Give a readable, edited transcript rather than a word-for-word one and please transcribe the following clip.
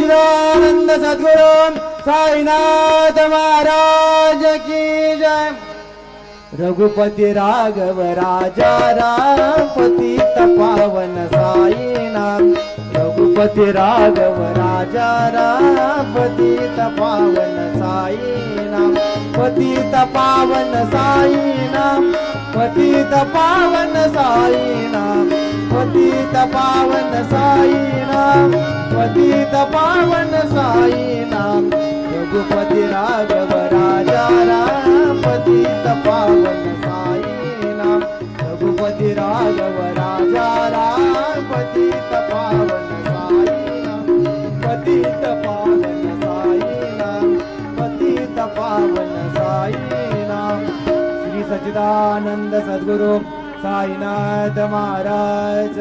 सच्चिदानंद सद्गुरु साईनाथ महाराज की जय। रघुपति राघव राजा राम पतित पावन साई नाम। रघुपति राघव राजा राम पतित पावन साई नाम। पतित पावन साई नाम। पतित पावन साई नाम। पतित पावन साई नाम। पतित पावन साई नाम। रघुपति राघव राजा राम पतित पावन साई नाम। रघुपति राघव राजा राम पतित पावन साई नाम। पतित पावन साई नाम। पतित पावन साई नाम। श्री सच्चिदानंद सद्गुरु साईनाथ महाराज